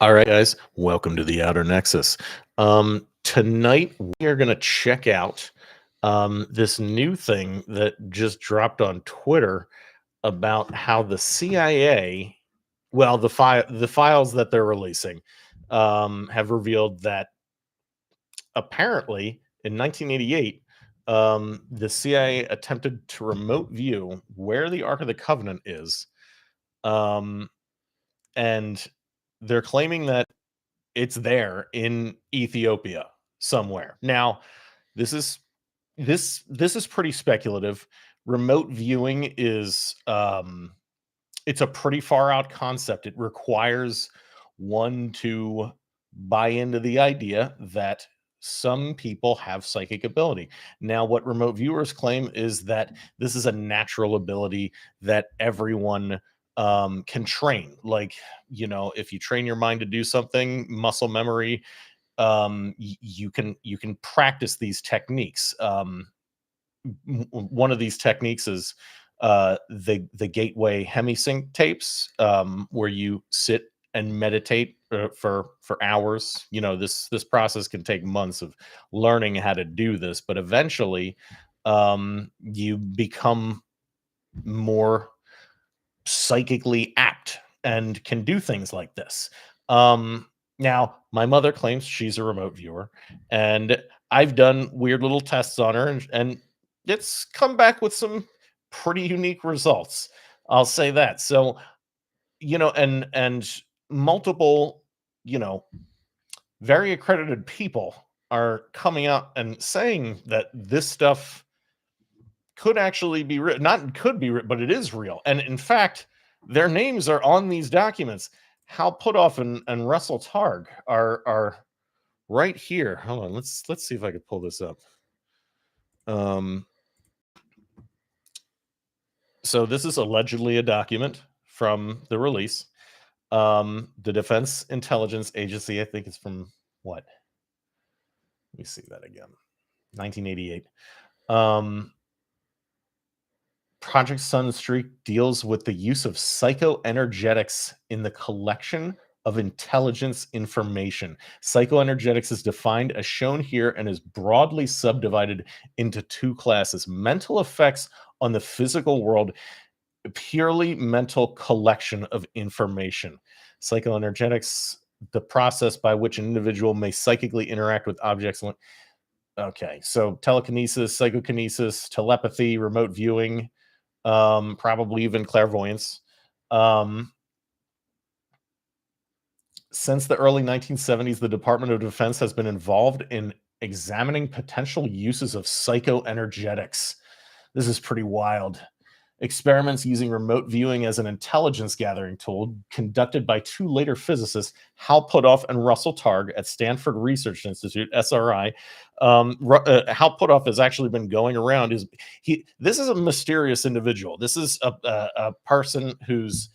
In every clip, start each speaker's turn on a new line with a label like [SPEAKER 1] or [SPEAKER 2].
[SPEAKER 1] All right, guys, welcome to the Outer Nexus. Tonight we are going to check out this new thing that just dropped on Twitter about how the CIA, well, the files that they're releasing, have revealed that apparently in 1988, the CIA attempted to remote view where the Ark of the Covenant is, um, and they're claiming that it's there in Ethiopia somewhere. Now, this is this is pretty speculative. Remote viewing is it's a pretty far out concept. It requires one to buy into the idea that some people have psychic ability. Now, what remote viewers claim is that this is a natural ability that everyone can train. Like, if you train your mind to do something, muscle memory, you can practice these techniques. One of these techniques is the gateway hemisync tapes, where you sit and meditate for hours. This process can take months of learning how to do this, but eventually you become more psychically apt and can do things like this. Now, my mother claims she's a remote viewer, and I've done weird little tests on her, and it's come back with some pretty unique results. I'll say that. So, and multiple, you know, very accredited people are coming out and saying that this stuff could actually be real. Not could be, but it is real. And in fact, their names are on these documents. Hal Puthoff and Russell Targ are right here. Hold on, let's see if I could pull this up. Um, so this is allegedly a document from the release. The Defense Intelligence Agency, I think it's from what? Let me see that again. 1988. Project Sunstreak deals with the use of psychoenergetics in the collection of intelligence information. Psychoenergetics is defined as shown here and is broadly subdivided into two classes: mental effects on the physical world, purely mental collection of information. Psychoenergetics, the process by which an individual may psychically interact with objects. Okay, so telekinesis, psychokinesis, telepathy, remote viewing, probably even clairvoyance. Um, since the early 1970s, the Department of Defense has been involved in examining potential uses of psychoenergetics. This is pretty wild. Experiments using remote viewing as an intelligence gathering tool conducted by two later physicists, Hal Puthoff and Russell Targ at Stanford Research Institute, SRI. Hal Puthoff has actually been going around. This is a mysterious individual. This is a person who's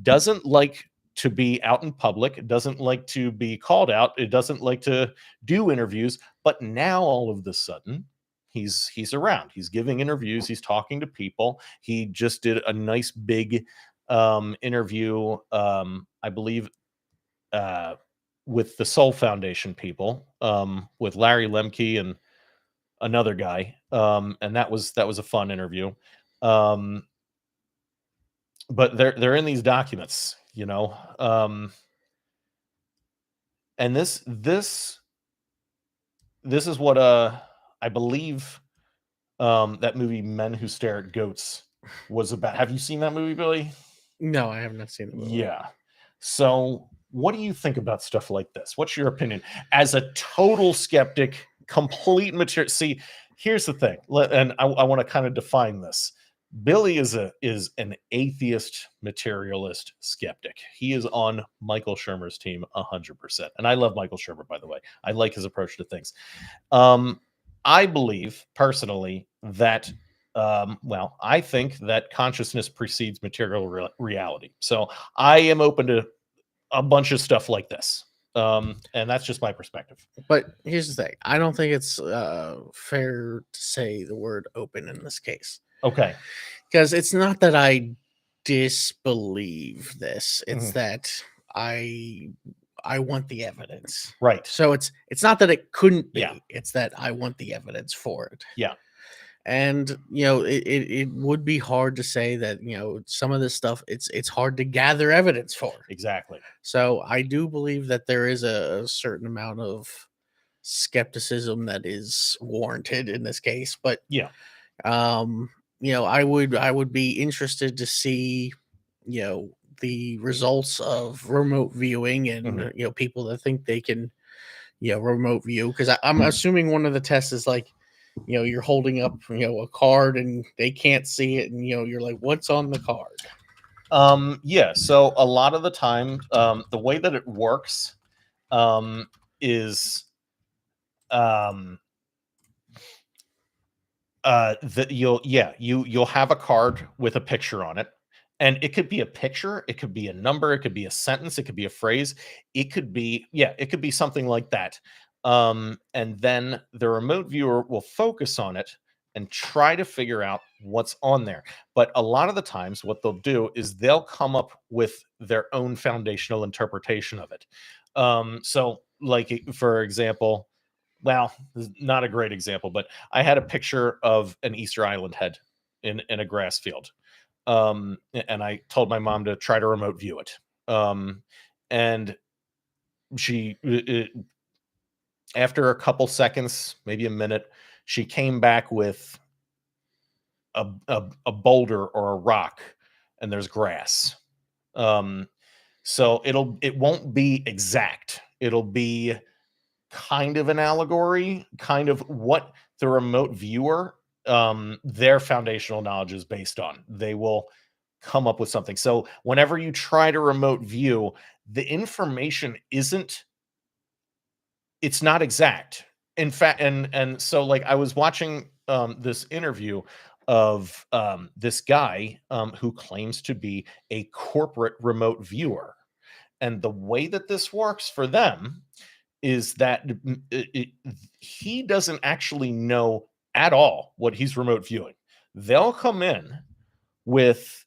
[SPEAKER 1] doesn't like to be out in public, doesn't like to be called out, it doesn't like to do interviews, but now all of the sudden he's around, he's giving interviews, he's talking to people. He just did a nice big interview, I believe, uh with the Soul Foundation people, with Larry Lemke and another guy, and that was a fun interview. Um but they're in these documents, and this is what I believe that movie Men Who Stare at Goats was about. Have you seen that movie, Billy?
[SPEAKER 2] No, I have not seen the movie.
[SPEAKER 1] Yeah. So what do you think about stuff like this? What's your opinion as a total skeptic, complete material? See, here's the thing, and I want to kind of define this. Billy is an atheist materialist skeptic. He is on Michael Shermer's team 100%. And I love Michael Shermer, by the way. I like his approach to things. I believe personally that, well, I think that consciousness precedes material reality. So I am open to a bunch of stuff like this. And that's just my perspective.
[SPEAKER 2] But here's the thing: I don't think it's fair to say the word "open" in this case,
[SPEAKER 1] Okay.
[SPEAKER 2] because it's not that I disbelieve this; it's that I want the evidence.
[SPEAKER 1] Right.
[SPEAKER 2] So it's not that it couldn't be,
[SPEAKER 1] Yeah.
[SPEAKER 2] it's that I want the evidence for it.
[SPEAKER 1] Yeah.
[SPEAKER 2] And it would be hard to say that some of this stuff it's hard to gather evidence for.
[SPEAKER 1] Exactly.
[SPEAKER 2] So I do believe that there is a certain amount of skepticism that is warranted in this case, but
[SPEAKER 1] Yeah.
[SPEAKER 2] um I would be interested to see you know the results of remote viewing and
[SPEAKER 1] Mhm.
[SPEAKER 2] people that think they can remote view, because I'm assuming one of the tests is like you're holding up a card and they can't see it, and you're like, what's on the card?
[SPEAKER 1] Yeah, so a lot of the time, the way that it works, is, um, that you'll have a card with a picture on it, and it could be a picture, it could be a number, it could be a sentence, it could be a phrase, it could be something like that. And then the remote viewer will focus on it and try to figure out what's on there. But a lot of the times, what they'll do is they'll come up with their own foundational interpretation of it. So, like for example, well, this is not a great example, but I had a picture of an Easter Island head in a grass field. And I told my mom to try to remote view it. And she, after a couple seconds, maybe a minute, she came back with a boulder or a rock, and there's grass. Um, so it won't be exact. It'll be kind of an allegory, kind of what the remote viewer, their foundational knowledge is based on. They will come up with something. So whenever you try to remote view, the information isn't it's not exact. In fact, and so like I was watching this interview of this guy who claims to be a corporate remote viewer. And the way that this works for them is that he doesn't actually know at all what he's remote viewing. They'll come in with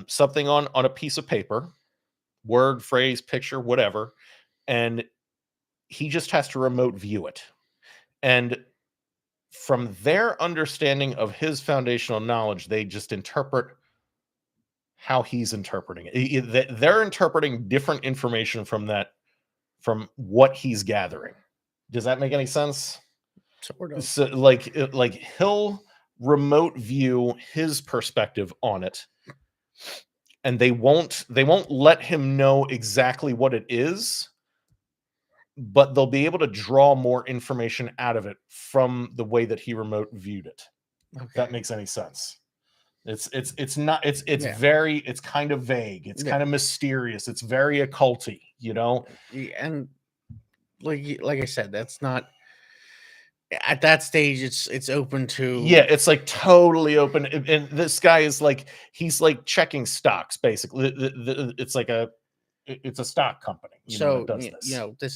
[SPEAKER 1] something on a piece of paper, word, phrase, picture, whatever, and he just has to remote view it. And from their understanding of his foundational knowledge, they just interpret how he's interpreting it. They're interpreting different information from what he's gathering. Does that make any sense?
[SPEAKER 2] Sort of.
[SPEAKER 1] So like he'll remote view his perspective on it, and they won't let him know exactly what it is, but they'll be able to draw more information out of it from the way that he remote viewed it. If that
[SPEAKER 2] Okay.
[SPEAKER 1] makes any sense. It's not it's
[SPEAKER 2] Yeah.
[SPEAKER 1] very it's kind of vague. It's
[SPEAKER 2] Yeah.
[SPEAKER 1] kind of mysterious. It's very occulty, you know?
[SPEAKER 2] And like I said, that's not at that stage. It's open
[SPEAKER 1] Yeah,
[SPEAKER 2] to.
[SPEAKER 1] it's like totally open. And this guy is like he's like checking stocks basically. It's like it's a stock company, that
[SPEAKER 2] So
[SPEAKER 1] does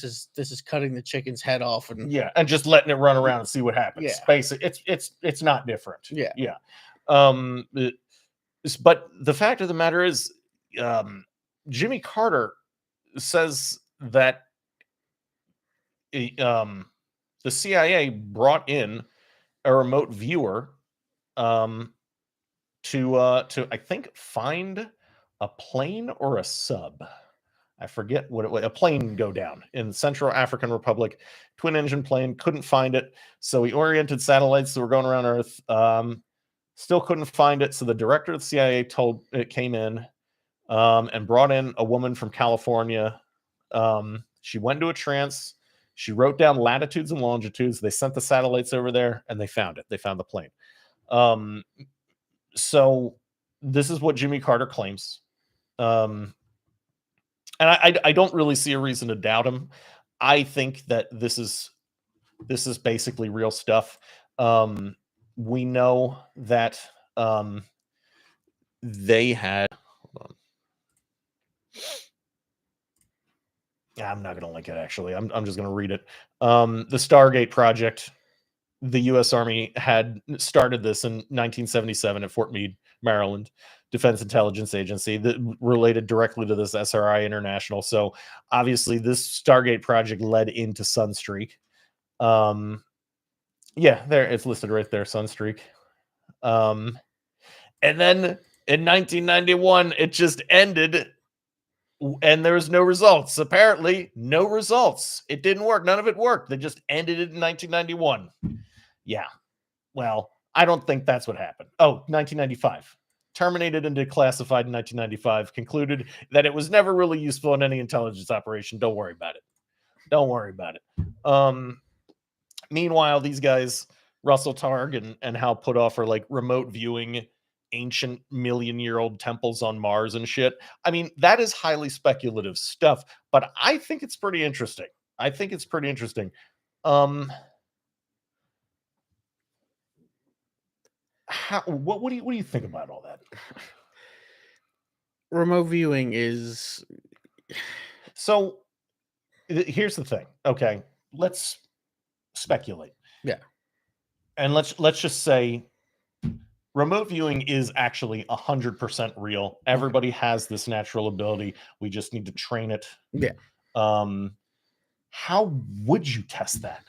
[SPEAKER 1] this.
[SPEAKER 2] this is cutting the chicken's head off, and
[SPEAKER 1] Yeah, and just letting it run around and see what happens.
[SPEAKER 2] yeah,
[SPEAKER 1] Basically, it's not different.
[SPEAKER 2] yeah.
[SPEAKER 1] Yeah. Um, but the fact of the matter is, um, Jimmy Carter says that eh, um, the CIA brought in a remote viewer um, to I think find a plane or a sub. I forget what it was. A plane go down in Central African Republic, twin engine plane. Couldn't find it, so he oriented satellites that were going around Earth. Still couldn't find it, so the director of the CIA told it came in and brought in a woman from California. She went into a trance. She wrote down latitudes and longitudes. They sent the satellites over there, and they found it. They found the plane. Um, so this is what Jimmy Carter claims. Um, and I don't really see a reason to doubt him. I think that this is basically real stuff. We know that they had. Hold on. I'm not going to link it. Actually, I'm just going to read it. The Stargate project. The U.S. Army had started this in 1977 at Fort Meade, Maryland, Defense Intelligence Agency that related directly to this SRI International. So obviously this Stargate project led into Sunstreak. Yeah, there it's listed right there, Sunstreak. And then in 1991, it just ended and there was no results. Apparently, no results. It didn't work. None of it worked. They just ended it in 1991. Yeah. Well, I don't think that's what happened. Oh, 1995. Terminated and declassified in 1995. Concluded that it was never really useful in any intelligence operation. Don't worry about it. Don't worry about it. Meanwhile, these guys, Russell Targ and Hal Puthoff, are like remote viewing ancient million-year-old temples on Mars and shit. I mean, that is highly speculative stuff, but I think it's pretty interesting. I think it's pretty interesting. What do you think about all that?
[SPEAKER 2] Remote viewing is
[SPEAKER 1] So here's the thing. Okay, let's speculate.
[SPEAKER 2] Yeah.
[SPEAKER 1] And let's just say remote viewing is actually 100% real. Everybody has this natural ability. We just need to train it.
[SPEAKER 2] Yeah.
[SPEAKER 1] How would you test that?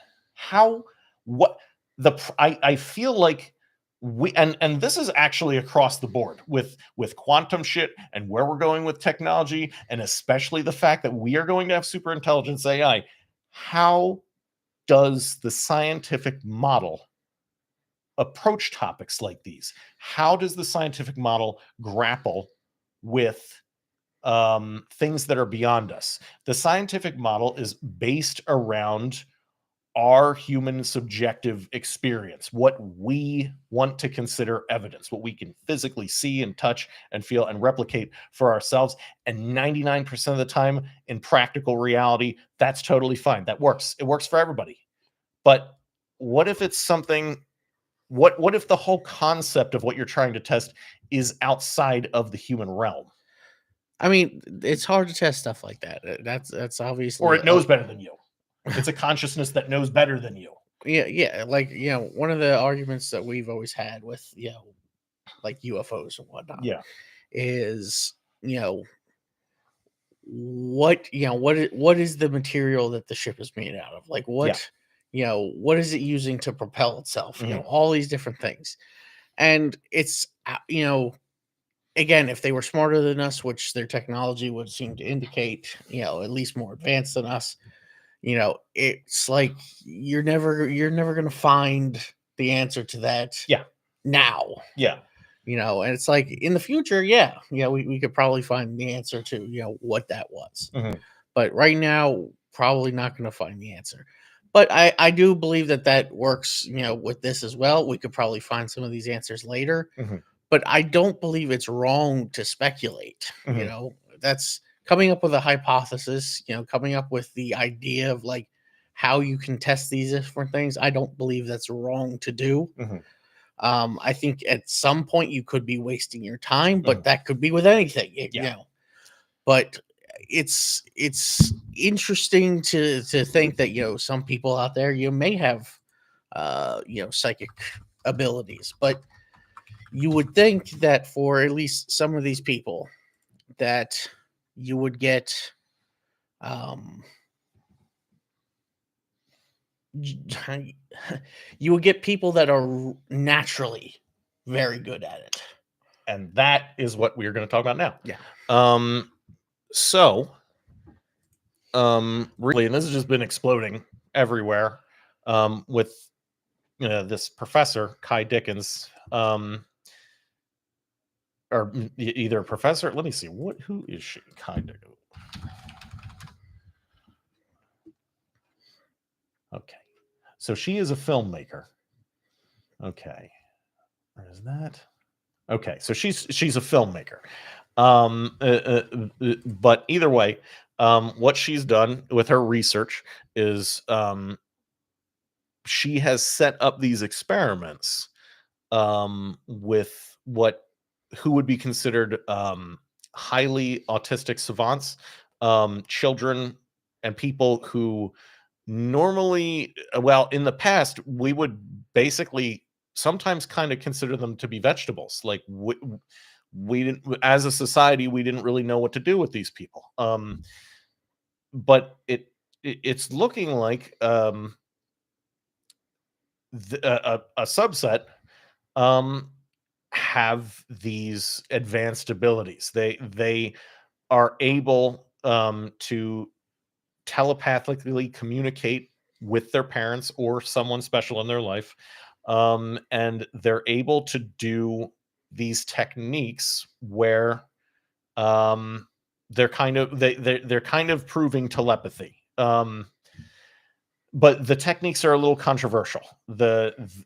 [SPEAKER 1] I feel like we and this is actually across the board with quantum shit and where we're going with technology, and especially the fact that we are going to have super intelligence AI. How does the scientific model approach topics like these? How does the scientific model grapple with things that are beyond us? The scientific model is based around our human subjective experience, what we want to consider evidence, what we can physically see and touch and feel and replicate for ourselves. And 99% of the time in practical reality, that's totally fine. That works. It works for everybody. But what if it's something, what if the whole concept of what you're trying to test is outside of the human realm?
[SPEAKER 2] I mean, it's hard to test stuff like that. That's obviously
[SPEAKER 1] Or it knows better than you. It's a consciousness that knows better than you.
[SPEAKER 2] yeah, like one of the arguments that we've always had with like UFOs and whatnot,
[SPEAKER 1] Yeah.
[SPEAKER 2] is what is the material that the ship is made out of? Like what what is it using to propel itself? All these different things, and it's again, if they were smarter than us, which their technology would seem to indicate, at least more advanced than us, it's like you're never going to find the answer to that.
[SPEAKER 1] Yeah.
[SPEAKER 2] Now.
[SPEAKER 1] Yeah.
[SPEAKER 2] And it's like in the future, we could probably find the answer to, what that was. But right now, probably not going to find the answer. But I do believe that works, with this as well. We could probably find some of these answers later. But I don't believe it's wrong to speculate. That's coming up with a hypothesis, coming up with the idea of like how you can test these different things. I don't believe that's wrong to do. I think at some point you could be wasting your time, but that could be with anything, But it's interesting to think that some people out there may have psychic abilities, but you would think that for at least some of these people that you would get you would get people that are naturally very good at it.
[SPEAKER 1] And that is what we're going to talk about now.
[SPEAKER 2] Yeah.
[SPEAKER 1] Really, and this has just been exploding everywhere with this professor, Kai Dickens, or either a professor. Let me see. Who is she? Kai Dickens. Okay. So she is a filmmaker. Okay. Or is that? Okay. So she's a filmmaker. But either way, what she's done with her research is she has set up these experiments with who would be considered highly autistic savants, children and people who normally, well, in the past, we would basically sometimes kind of consider them to be vegetables. Like we didn't, as a society, we didn't really know what to do with these people. But it's looking like a subset um, have these advanced abilities. They are able to telepathically communicate with their parents or someone special in their life, and they're able to do these techniques where they're kind of proving telepathy. But the techniques are a little controversial.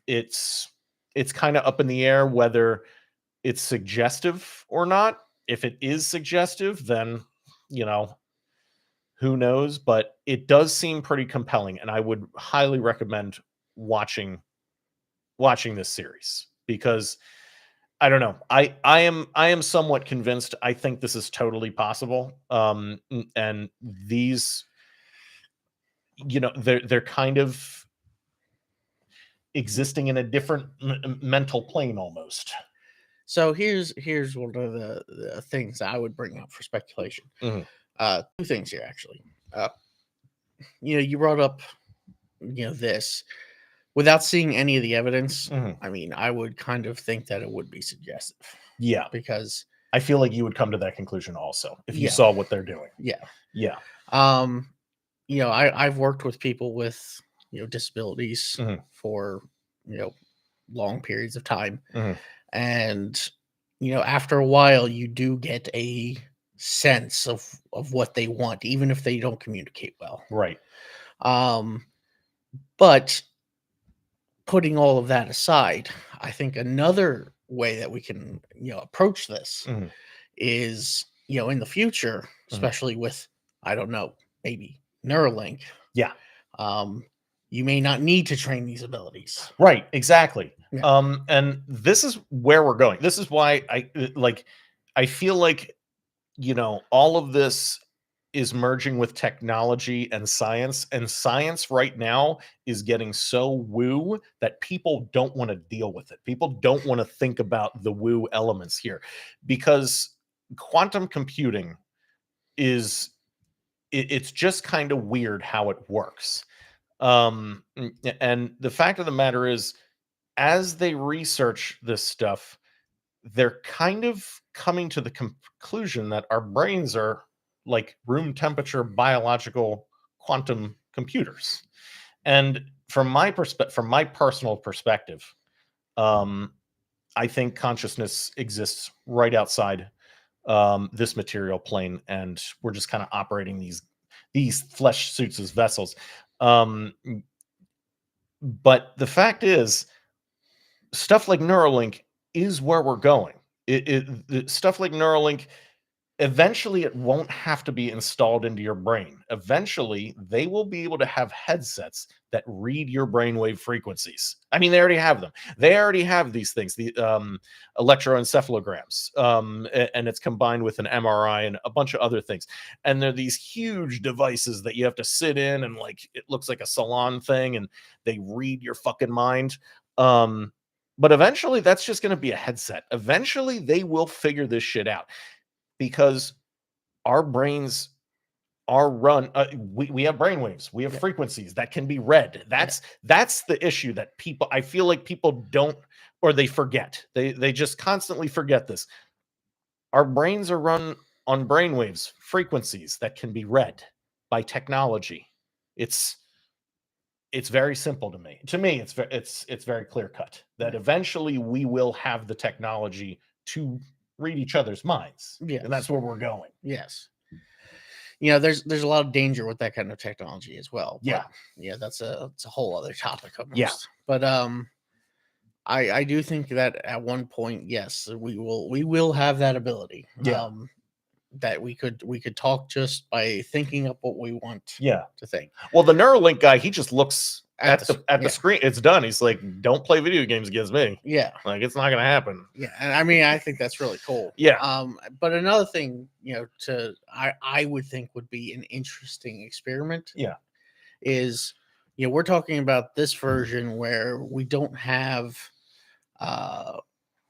[SPEAKER 1] It's kind of up in the air whether it's suggestive or not. If it is suggestive, then you know who knows. But it does seem pretty compelling, and I would highly recommend watching this series because I don't know. I am somewhat convinced. I think this is totally possible. And these, they're kind of existing in a different mental plane almost.
[SPEAKER 2] So here's one of the things I would bring up for speculation.
[SPEAKER 1] Mhm.
[SPEAKER 2] Two things here actually. You brought up this without seeing any of the evidence.
[SPEAKER 1] Mhm.
[SPEAKER 2] I mean, I would kind of think that it would be suggestive.
[SPEAKER 1] Yeah,
[SPEAKER 2] because
[SPEAKER 1] I feel like you would come to that conclusion also if you
[SPEAKER 2] Yeah.
[SPEAKER 1] saw what they're doing.
[SPEAKER 2] yeah,
[SPEAKER 1] Yeah.
[SPEAKER 2] I've worked with people with disabilities
[SPEAKER 1] Mhm.
[SPEAKER 2] for long periods of time,
[SPEAKER 1] Mhm.
[SPEAKER 2] and after a while you do get a sense of what they want, even if they don't communicate well.
[SPEAKER 1] Right.
[SPEAKER 2] um but putting all of that aside, I think another way that we can approach this
[SPEAKER 1] Mhm.
[SPEAKER 2] is in the future,
[SPEAKER 1] Mhm.
[SPEAKER 2] especially with, I don't know, maybe Neuralink.
[SPEAKER 1] Yeah.
[SPEAKER 2] um you may not need to train these abilities.
[SPEAKER 1] Right, exactly.
[SPEAKER 2] Yeah.
[SPEAKER 1] And this is where we're going. This is why I feel like, all of this is merging with technology and science right now is getting so woo that people don't want to deal with it. People don't want to think about the woo elements here because quantum computing is it's just kind of weird how it works. And the fact of the matter is, as they research this stuff, they're kind of coming to the conclusion that our brains are like room temperature biological quantum computers. And from my personal perspective, um, I think consciousness exists right outside this material plane, and we're just kind of operating these flesh suits as vessels. Um, but the fact is, stuff like Neuralink is where we're going. Stuff like Neuralink, eventually it won't have to be installed into your brain. Eventually, they will be able to have headsets that read your brainwave frequencies. I mean, they already have them. They already have these things, the electroencephalograms, and it's combined with an MRI and a bunch of other things. And they're these huge devices that you have to sit in, and like it looks like a salon thing, and they read your fucking mind. But eventually, that's just going to be a headset. Eventually, they will figure this shit out because our brains are run we have brainwaves, we have
[SPEAKER 2] Yeah.
[SPEAKER 1] frequencies that can be read. That's the issue that people, I feel like people don't, or they forget, they just constantly forget this. Our brains are run on brainwaves, frequencies that can be read by technology. It's very simple to me. It's very clear cut that eventually we will have the technology to read each other's minds.
[SPEAKER 2] Yes.
[SPEAKER 1] And that's where we're going.
[SPEAKER 2] Yes. There's a lot of danger with that kind of technology as well.
[SPEAKER 1] Yeah.
[SPEAKER 2] But it's a whole other topic almost.
[SPEAKER 1] Yeah.
[SPEAKER 2] But I do think that at one point, yes, we will have that ability.
[SPEAKER 1] Yeah.
[SPEAKER 2] That we could talk just by thinking up what we want
[SPEAKER 1] Yeah.
[SPEAKER 2] to think.
[SPEAKER 1] Well, the Neuralink guy, he just looks at the
[SPEAKER 2] yeah.
[SPEAKER 1] screen. It's done. He's like, "Don't play video games against me.
[SPEAKER 2] Yeah.
[SPEAKER 1] Like, it's not gonna happen."
[SPEAKER 2] Yeah, and I mean, I think that's really cool.
[SPEAKER 1] Yeah.
[SPEAKER 2] But another thing, I would think would be an interesting experiment
[SPEAKER 1] Yeah.
[SPEAKER 2] is, we're talking about this version where we don't have, uh,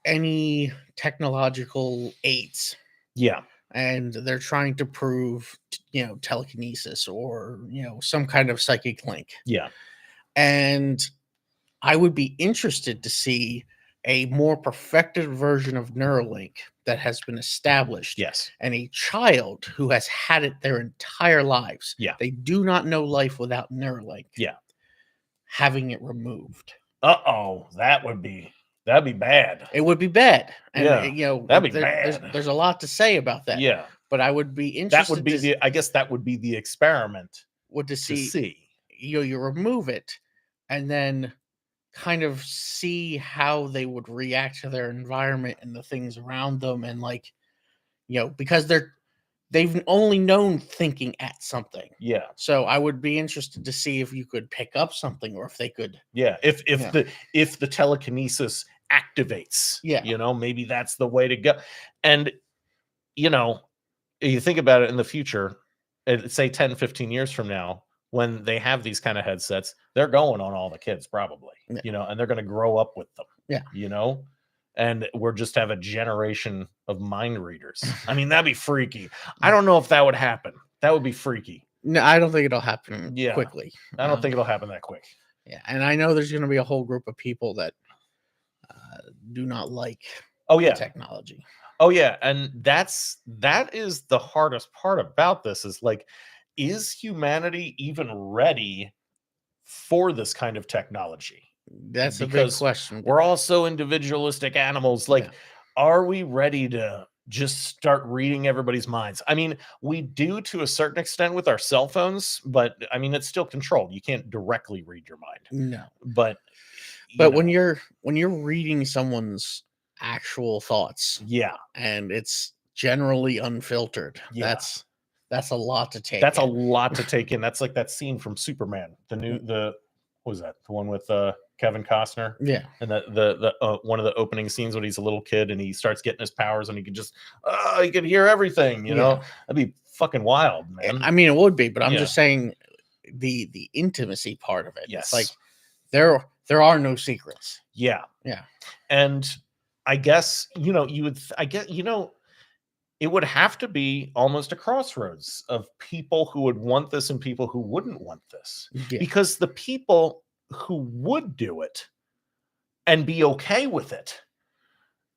[SPEAKER 2] any technological aids.
[SPEAKER 1] Yeah.
[SPEAKER 2] And they're trying to prove, telekinesis or, some kind of psychic link.
[SPEAKER 1] Yeah.
[SPEAKER 2] And I would be interested to see a more perfected version of Neuralink that has been established.
[SPEAKER 1] Yes.
[SPEAKER 2] And a child who has had it their entire lives.
[SPEAKER 1] Yeah.
[SPEAKER 2] They do not know life without Neuralink.
[SPEAKER 1] Yeah.
[SPEAKER 2] Having it removed.
[SPEAKER 1] Uh-oh, that'd be bad.
[SPEAKER 2] It would be bad. And
[SPEAKER 1] Yeah. That'd be bad.
[SPEAKER 2] There's a lot to say about that.
[SPEAKER 1] Yeah.
[SPEAKER 2] But I would be
[SPEAKER 1] That would
[SPEAKER 2] interested
[SPEAKER 1] be I guess that would be the experiment
[SPEAKER 2] to
[SPEAKER 1] to see.
[SPEAKER 2] you remove it and then kind of see how they would react to their environment and the things around them, and because they've only known thinking at something.
[SPEAKER 1] Yeah.
[SPEAKER 2] So I would be interested to see if you could pick up something, or if they could.
[SPEAKER 1] Yeah. If the telekinesis activates.
[SPEAKER 2] Yeah.
[SPEAKER 1] Maybe that's the way to go. And you think about it in the future, say 10, 15 years from now, when they have these kind of headsets, they're going on all the kids probably, and they're going to grow up with them.
[SPEAKER 2] Yeah.
[SPEAKER 1] And we're just have a generation of mind readers. I mean, that'd be freaky. I don't know if that would happen. That would be freaky.
[SPEAKER 2] No, I don't think it'll happen
[SPEAKER 1] Yeah.
[SPEAKER 2] quickly.
[SPEAKER 1] I don't think it'll happen that quick.
[SPEAKER 2] Yeah. And I know there's going to be a whole group of people that do not like technology.
[SPEAKER 1] Oh yeah, and that is the hardest part about this is humanity even ready for this kind of technology?
[SPEAKER 2] That's a big question.
[SPEAKER 1] We're all so individualistic animals. Are we ready to just start reading everybody's minds? I mean, we do to a certain extent with our cell phones, but I mean, it's still controlled. You can't directly read your mind.
[SPEAKER 2] No.
[SPEAKER 1] But
[SPEAKER 2] when you're reading someone's actual thoughts, and it's generally unfiltered, that's a lot to take.
[SPEAKER 1] That's a lot to take in. That's like that scene from Superman, what was that? The one with Kevin Costner.
[SPEAKER 2] Yeah.
[SPEAKER 1] And the one of the opening scenes when he's a little kid and he starts getting his powers and he can just he can hear everything. That'd be fucking wild, man.
[SPEAKER 2] I mean, it would be, but I'm just saying the intimacy part of it.
[SPEAKER 1] Yes.
[SPEAKER 2] It's like there are no secrets.
[SPEAKER 1] Yeah.
[SPEAKER 2] Yeah.
[SPEAKER 1] And I guess it would have to be almost a crossroads of people who would want this and people who wouldn't want this.
[SPEAKER 2] Yeah.
[SPEAKER 1] Because the people who would do it and be okay with it,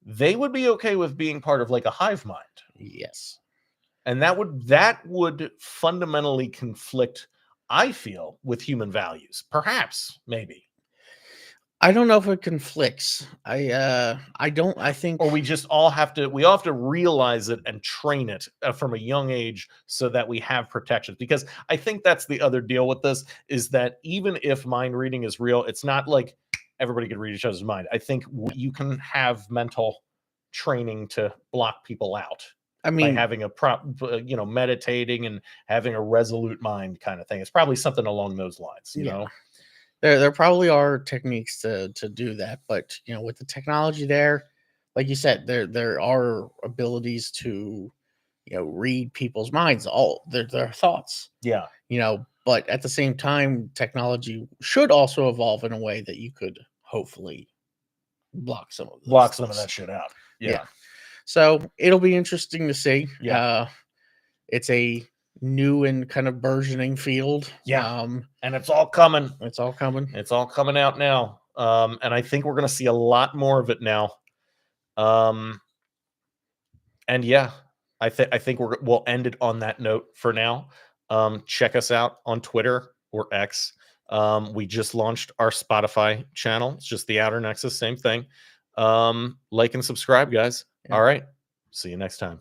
[SPEAKER 1] they would be okay with being part of like a hive mind.
[SPEAKER 2] Yes.
[SPEAKER 1] And that would fundamentally conflict, I feel, with human values. Perhaps, maybe.
[SPEAKER 2] I don't know if it conflicts. I think,
[SPEAKER 1] or we just all have to realize it and train it from a young age so that we have protections. Because I think that's the other deal with this, is that even if mind reading is real, it's not like everybody can read each other's mind. I think you can have mental training to block people out. I mean, by having a meditating and having a resolute mind kind of thing. It's probably something along those lines, you know.
[SPEAKER 2] There probably are techniques to do that, but with the technology there, like you said, there are abilities to read people's minds, all their thoughts.
[SPEAKER 1] Yeah.
[SPEAKER 2] But at the same time, technology should also evolve in a way that you could hopefully block some of
[SPEAKER 1] that shit out. Yeah.
[SPEAKER 2] So it'll be interesting to see.
[SPEAKER 1] Yeah.
[SPEAKER 2] It's a new and kind of burgeoning field.
[SPEAKER 1] Yeah. And it's all coming.
[SPEAKER 2] It's all coming.
[SPEAKER 1] It's all coming out now. And I think we're going to see a lot more of it now. And yeah, I think we'll end it on that note for now. Check us out on Twitter or X. We just launched our Spotify channel. It's just the Outer Nexus, same thing. Like and subscribe, guys. Yeah. All right. See you next time.